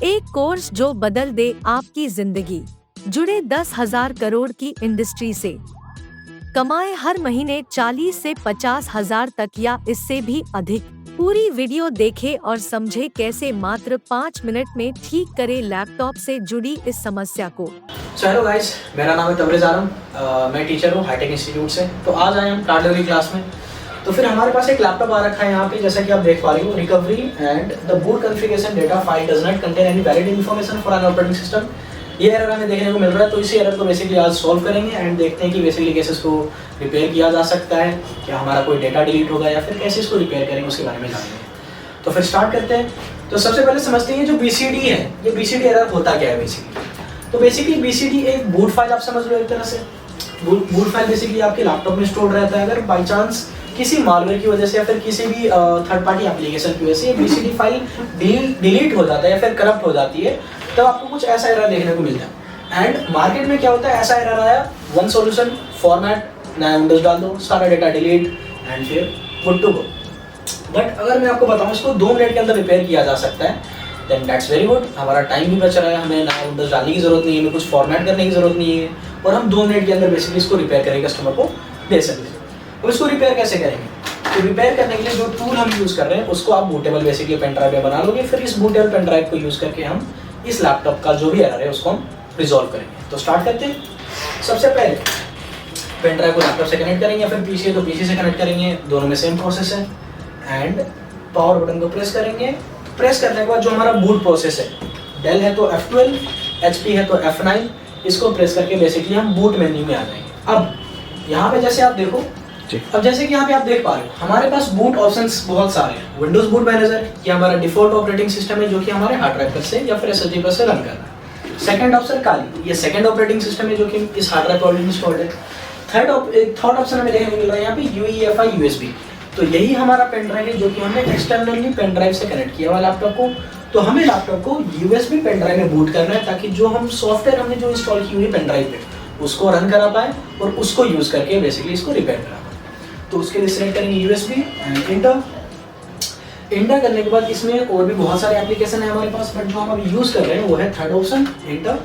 एक कोर्स जो बदल दे आपकी जिंदगी। जुड़े 10,000 करोड़ की इंडस्ट्री से। कमाए हर महीने 40 से 50,000 तक या इससे भी अधिक। पूरी वीडियो देखें और समझे कैसे मात्र 5 मिनट में ठीक करे लैपटॉप से जुड़ी इस समस्या को। हेलो गाइस, मेरा नाम है तबरेज़ आलम। मैं टीचर हूँ हाईटेक इंस्टीट्यूट से। तो आज आए हम टार्डरी क्लास में। तो फिर हमारे पास एक लैपटॉप आ रखा है यहाँ पे, जैसा कि आप देख पा रहे हो। Recovery and the boot configuration data file does not contain any valid information for an operating system. ये एरर हमें देखने को मिल रहा है, तो इसी एरर को बेसिकली आज सॉल्व करेंगे एंड देखते हैं कि बेसिकली कैसे इसको रिपेयर किया जा सकता है, क्या हमारा कोई डेटा डिलीट होगा या फिर कैसे इसको रिपेयर करेंगे उसके बारे में जानेंगे। तो फिर स्टार्ट करते हैं। तो सबसे पहले समझते हैं जो BCD है, ये BCD एरर होता क्या है बेसिकली। तो बेसिकली BCD एक बूट फाइल आप समझ लो एक तरह से। बूट फाइल बेसिकली आपके लैपटॉप में स्टोर रहता है। अगर बाई चांस किसी मालवेयर की वजह से या फिर किसी भी थर्ड पार्टी एप्लीकेशन की वजह से ये BCD फाइल डिलीट हो जाता है या फिर करप्ट हो जाती है, तब आपको कुछ ऐसा एरर देखने को मिलता है। एंड मार्केट में क्या होता है, ऐसा एरर आया, वन सॉल्यूशन, फॉर्मेट, नया विंडोज डाल दो, सारा डेटा डिलीट एंड फिर गुड टू गो। बट अगर मैं आपको बताऊं इसको 2 मिनट के अंदर रिपेयर किया जा सकता है, देन दैट्स वेरी गुड। हमारा टाइम भी बच रहा है, हमें नया विंडोज डालने की जरूरत नहीं है, हमें कुछ फॉर्मेट करने की जरूरत नहीं है, और हम 2 मिनट के अंदर बेसिकली इसको रिपेयर करेंगे, कस्टमर को दे सकते हैं। अब इसको रिपेयर कैसे करेंगे? तो रिपेयर करने के लिए जो टूल हम यूज़ कर रहे हैं उसको आप बूटेबल बेसिकली पेन ड्राइव में बना लोगे। फिर इस बूटेबल पेन ड्राइव को यूज़ करके हम इस लैपटॉप का जो भी एरर है उसको हम रिजॉल्व करेंगे। तो स्टार्ट करते हैं। सबसे पहले पेन ड्राइव को लैपटॉप से कनेक्ट करेंगे, या फिर पीसी है तो पीसी से कनेक्ट करेंगे, दोनों में सेम प्रोसेस है। एंड पावर बटन को प्रेस करेंगे। प्रेस करने के बाद जो हमारा बूट प्रोसेस है, डेल है तो F12, HP है तो F9, इसको प्रेस करके बेसिकली हम बूट मेन्यू में आ जाएंगे। अब यहाँ पे जैसे आप देखो, अब जैसे कि यहाँ पे आप देख पा रहे हो हमारे पास बूट ऑप्शंस बहुत सारे हैं। विंडोज बूट मैनेजर, ये हमारा डिफॉल्ट ऑपरेटिंग सिस्टम है जो कि हमारे हार्ड ड्राइव पर से या फिर SSD पर से रन कर रहा है। सेकंड ऑप्शन काली, ये सेकंड ऑपरेटिंग सिस्टम है जो कि इस हार्ड ड्राइव पर ऑलरेडी इंस्टॉल्ड है। थर्ड ऑप्शन हमें देखने को मिल रहा है यहाँ पे UEFI USB। तो यही हमारा पेन ड्राइव है जो कि हमने एक्सटर्नली पेन ड्राइव से कनेक्ट किया हुआ लैपटॉप को। तो हमें लैपटॉप को USB पेन ड्राइव में बूट करना है, ताकि जो हम सॉफ्टवेयर हमने जो इंस्टॉल की हुई पेन ड्राइव पे उसको रन करा पाए और उसको यूज करके बेसिकली इसको रिपेयर करा पाए। तो उसके लिए सिलेक्ट करेंगे USB एंड इंटर करने के बाद इसमें और भी बहुत सारे एप्लीकेशन है हमारे पास, बट जो हम अभी यूज कर रहे हैं वो है third option, inter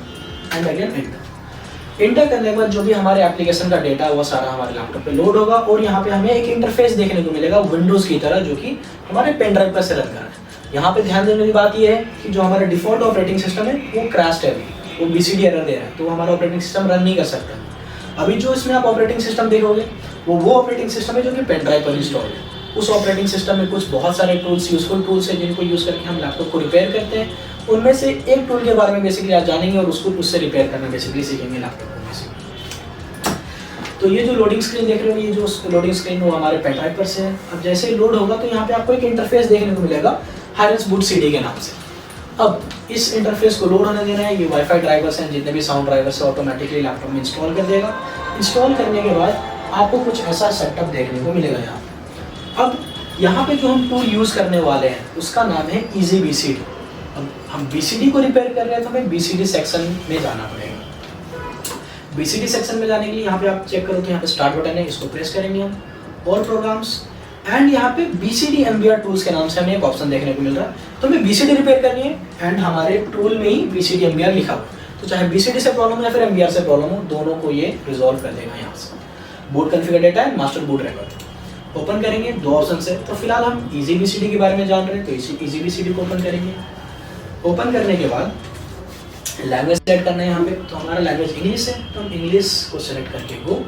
and again inter. Inter करने के बाद जो भी हमारे एप्लीकेशन का डेटा है वो सारा हमारे लैपटॉप पे लोड होगा, और यहाँ पे हमें एक इंटरफेस देखने को मिलेगा विंडोज की तरह, जो कि हमारे पेन ड्राइव पर से रन कर रहा है। यहाँ पे ध्यान देने की बात ये है कि जो हमारा डिफॉल्ट ऑपरेटिंग सिस्टम है वो क्रैश्ड है, वो BCD एरर दे रहा है, तो हमारा ऑपरेटिंग सिस्टम रन नहीं कर सकता। अभी जो इसमें आप ऑपरेटिंग सिस्टम देखोगे वो ऑपरेटिंग सिस्टम है जो कि पेन ड्राइव पर इंस्टॉल है। उस ऑपरेटिंग सिस्टम में कुछ बहुत सारे टूल्स, यूजफुल टूल्स हैं जिनको यूज करके हम लैपटॉप को रिपेयर करते हैं। उनमें से एक टूल के बारे में बेसिकली आज जानेंगे और उसको उससे रिपेयर करना बेसिकली सीखेंगे लैपटॉप को बेसिकली। तो ये जो लोडिंग स्क्रीन देख रहे हो, ये जो लोडिंग स्क्रीन वो हमारे पेन ड्राइव पर से है। अब जैसे ही लोड होगा तो यहाँ पे आपको एक इंटरफेस देखने को मिलेगा हायरस बूट CD के नाम से। अब इस इंटरफेस को लोड होने देना है। ये वाईफाई ड्राइवर्स हैं, जितने भी साउंड ड्राइवर्स है ऑटोमेटिकली लैपटॉप में इंस्टॉल कर देगा। इंस्टॉल करने के बाद आपको कुछ ऐसा सेटअप देखने को मिलेगा यहाँ पे। अब यहाँ पे जो हम टूल यूज़ करने वाले हैं उसका नाम है Easy BCD। अब हम BCD को रिपेयर कर रहे हैं तो हमें BCD सेक्शन में जाना पड़ेगा। BCD सेक्शन में जाने के लिए यहाँ पे आप चेक करो तो यहाँ पे स्टार्ट बटन है, इसको प्रेस करेंगे हम, और प्रोग्राम्स, एंड यहाँ पे BCD MBR टूल्स के नाम से हमें एक ऑप्शन देखने को मिल रहा है। तो हमें BCD रिपेयर करनी है एंड हमारे टूल में ही BCD MBR लिखा हुआ है। तो चाहे BCD से प्रॉब्लम हो या फिर MBR से प्रॉब्लम हो, दोनों को ये रिजॉल्व कर देगा। यहाँ से बूट कॉन्फ़िगर डेटा है, मास्टर बूट रिकॉर्ड ओपन करेंगे, 2 ऑप्शन है। तो फिलहाल हम Easy BCD के बारे में जान रहे हैं, तो Easy BCD को ओपन करेंगे। ओपन करने के बाद लैंग्वेज सेलेक्ट करना है यहाँ पे, तो हमारा लैंग्वेज इंग्लिश है, तो हम इंग्लिश को सेलेक्ट करके गो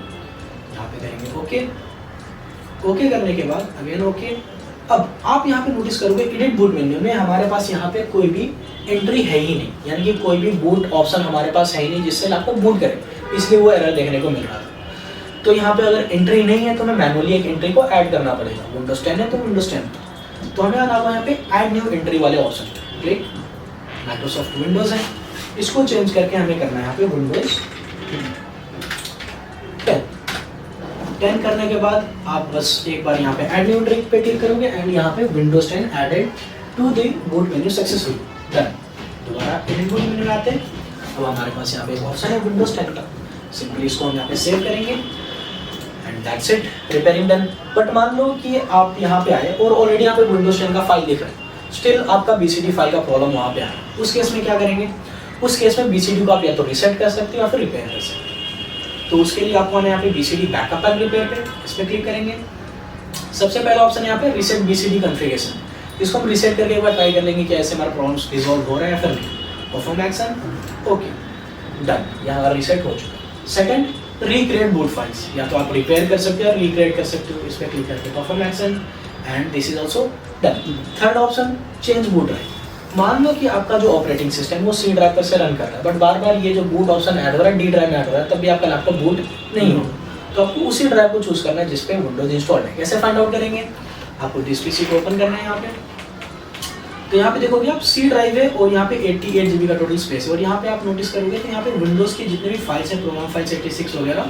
यहाँ पे करेंगे ओके। ओके करने के बाद अगेन ओके। अब आप यहाँ पे नोटिस करोगे एडिट बूट मेन्यू में हमारे पास यहाँ पे कोई भी एंट्री है ही नहीं, यानी कि कोई भी बूट ऑप्शन हमारे पास है ही नहीं जिससे लैपटॉप बूट करे, इसलिए वो एरर देखने को मिल रहा था। तो यहाँ पे अगर एंट्री नहीं है तो हमें मैनुअली एक एंट्री को ऐड करना पड़ेगा। विंडोज 10 है तो विंडोज 10, तो हमें आना होगा यहाँ पे ऐड न्यू एंट्री वाले ऑप्शन पे क्लिक। माइक्रोसॉफ्ट विंडोज है, इसको चेंज करके हमें करना है यहाँ पे विंडोज 10 करने के बाद आप बस एक बार यहाँ पे ऐड न्यू एंट्री पे क्लिक करोगे एंड यहाँ पे Windows 10 added to the boot menu successful done. दोबारा एडिट बूट मेन्यू में आते हैं। अब हमारे पास यहाँ पे एक ऑप्शन है विंडोज 10 का, सिंपली इसको हम यहाँ पे सेव करेंगे and that's it, repairing done. But मान लो कि आप यहाँ पे आए और ऑलरेडी यहाँ पे विंडोज 10 का फाइल दिख रहा है, स्टिल आपका BCD फाइल का प्रॉब्लम वहाँ पे आया, उस केस में क्या करेंगे? उस केस में BCD को आप या तो रीसेट कर सकते हो या फिर रिपेयर कर सकते हो। तो उसके लिए आपको यहाँ पे BCD बैकअप एंड रिपेयर पे इस पर क्लिक करेंगे। सबसे पहला ऑप्शन यहाँ पे रीसेट BCD कॉन्फ़िगरेशन, इसको हम रीसेट करके एक बार ट्राई कर लेंगे कि ऐसे हमारा प्रॉब्लम्स रिजॉल्व हो रहा है या फिर नहीं। परफॉर्म एक्शन, ओके डन, यहाँ रीसेट हो चुका। सेकंड, रिक्रिएट बूट फाइल्स, या तो आप रिपेयर कर सकते हो या रिक्रिएट कर सकते हो, इस पर क्लिक करके perform action and this is also done. Third option, change boot drive. मान लो कि आपका जो ऑपरेटिंग सिस्टम है वो C ड्राइव पर से रन कर रहा है, बट बार बार ये जो बूट ऑप्शन ऐड हो रहा है D ड्राइव में ऐड हो रहा है, तब भी आपका लैपटॉप बूट नहीं हो, तो आपको उसी ड्राइव को चूज करना है जिसपे विंडोज इंस्टॉल्ड है। कैसे फाइंड आउट करेंगे? आपको दिस PC को ओपन करना है यहाँ पे, तो यहाँ पे देखोगे आप C ड्राइव है और यहाँ पे 88 GB का टोटल स्पेस है, और यहाँ पे आप नोटिस करोगे तो यहाँ पे विंडोज़ की जितने भी फाइल्स हैं, प्रोग्राम फाइल्स 86 वगैरह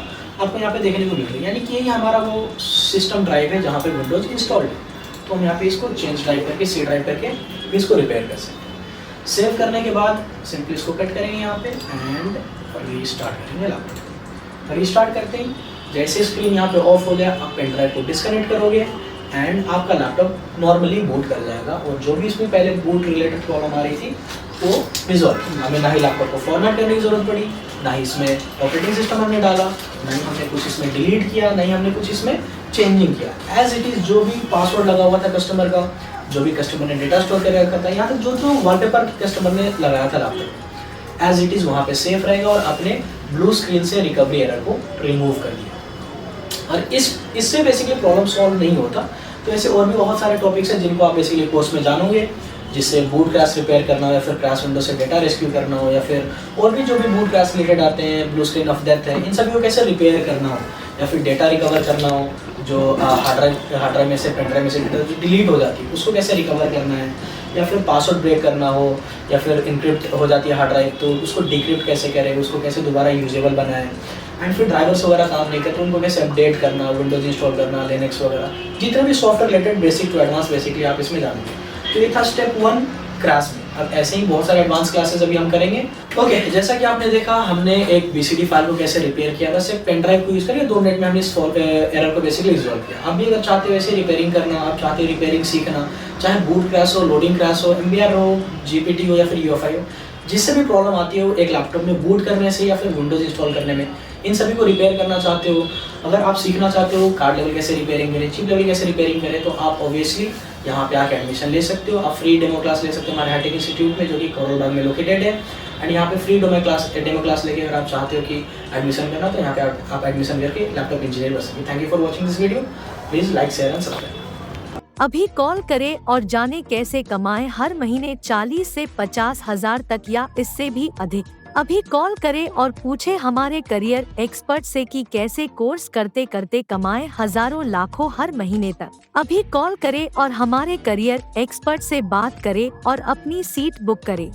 आपको यहाँ पे देखने को मिल रही है, यानी कि ये हमारा वो सिस्टम ड्राइव है जहाँ पे विंडोज़ इंस्टॉल्ड है। तो हम यहाँ पे इसको चेंज ड्राइव करके C ड्राइव करके इसको रिपेयर कर सकते हैं। सेव करने के बाद सिंपली इसको कट करेंगे यहाँ पे एंड रीस्टार्ट करेंगे लैपटॉप। रीस्टार्ट करते ही जैसे स्क्रीन यहाँ पे ऑफ हो गया, आप पेन ड्राइव को डिस्कनेक्ट करोगे एंड आपका लैपटॉप नॉर्मली बूट कर जाएगा, और जो भी इसमें पहले बूट रिलेटेड प्रॉब्लम आ रही थी वो रिजॉल्व। हमें ना ही लैपटॉप को फॉर्मेट करने की जरूरत पड़ी, ना ही इसमें ऑपरेटिंग सिस्टम हमने डाला, ना ही हमने कुछ इसमें डिलीट किया, ना ही हमने कुछ इसमें चेंजिंग किया। एज इट इज़ जो भी पासवर्ड लगा हुआ था कस्टमर का, जो भी कस्टमर ने डेटा स्टोर कर रखा था, यहाँ तक जो जो वॉलपेपर कस्टमर ने लगाया था लैपटॉप, एज इट इज़ वहाँ पे सेफ रहेगा, और अपने ब्लू स्क्रीन से रिकवरी एरर को रिमूव कर दिया। और इससे बेसिकली प्रॉब्लम सॉल्व नहीं होता। तो ऐसे और भी बहुत सारे टॉपिक्स हैं जिनको आप बेसिकली कोर्स में जानोगे, जिससे बूट क्रैश रिपेयर करना हो या फिर क्रैश विंडो से डेटा रेस्क्यू करना हो, या फिर और भी जो भी बूट क्रैश रिलेटेड आते हैं, ब्लू स्क्रीन ऑफ डेथ है, इन सभी को कैसे रिपेयर करना हो, या फिर डेटा रिकवर करना हो, जो हार्ड ड्राइव में से पेन ड्राइव में से डेटा डिलीट हो जाती है उसको कैसे रिकवर करना है, या फिर पासवर्ड ब्रेक करना हो, या फिर इंक्रिप्ट हो जाती है हार्ड ड्राइव तो उसको डिक्रिप्ट कैसे करें, उसको कैसे दोबारा यूजेबल बनाएं, एंड फिर ड्राइवर्स वगैरह काम नहीं करते उनको कैसे अपडेट करना, विंडोज इंस्टॉल करना, लिनक्स वगैरह, जितने भी software related basic to advance basically आप इसमें जानेंगे। तो ये था स्टेप 1 क्रैश में। अब ऐसे ही बहुत सारे एडवांस क्लासेस अभी हम करेंगे। ओके, जैसा कि आपने देखा हमने एक BCD फाइल को कैसे रिपेयर किया, बस एक पेन ड्राइव को यूज़ करके 2 मिनट में हमने इस एरर को बेसिकली रिजॉल्व किया। आप भी अगर चाहते हो ऐसे रिपेयरिंग करना, आप चाहते हो रिपेयरिंग सीखना, चाहे बूट क्रैश हो, लोडिंग क्रैश हो, MBR हो, GPT हो या फिर UEFI हो, जिससे भी प्रॉब्लम आती है वो एक लैपटॉप में बूट करने से या फिर विंडोज इंस्टॉल करने में, इन सभी को रिपेयर करना चाहते हो, अगर आप सीखना चाहते हो कार्ड लेवल कैसे रिपेयरिंग करें, चिप लेवल कैसे रिपेयरिंग करें, तो आप ऑब्वियसली यहाँ पे आके एडमिशन ले सकते हो। आप फ्री डेमो क्लास ले सकते हो हमारे हाईटेक इंस्टीट्यूट में, जो कि करोल बाग में लोकेटेड है। एंड यहाँ पे फ्री डेमो क्लास लेके अगर आप चाहते हो कि एडमिशन करना, तो यहाँ पे आप एडमिशन करके लैपटॉप इंजीनियर बन सकते। Thank you for watching this video. Please like, share and subscribe. अभी कॉल करें और जाने कैसे कमाएं हर महीने 40 से 50 हजार तक या इससे भी अधिक। अभी कॉल करें और पूछे हमारे करियर एक्सपर्ट से कि कैसे कोर्स करते करते कमाएं हजारों लाखों हर महीने तक। अभी कॉल करें और हमारे करियर एक्सपर्ट से बात करें और अपनी सीट बुक करें।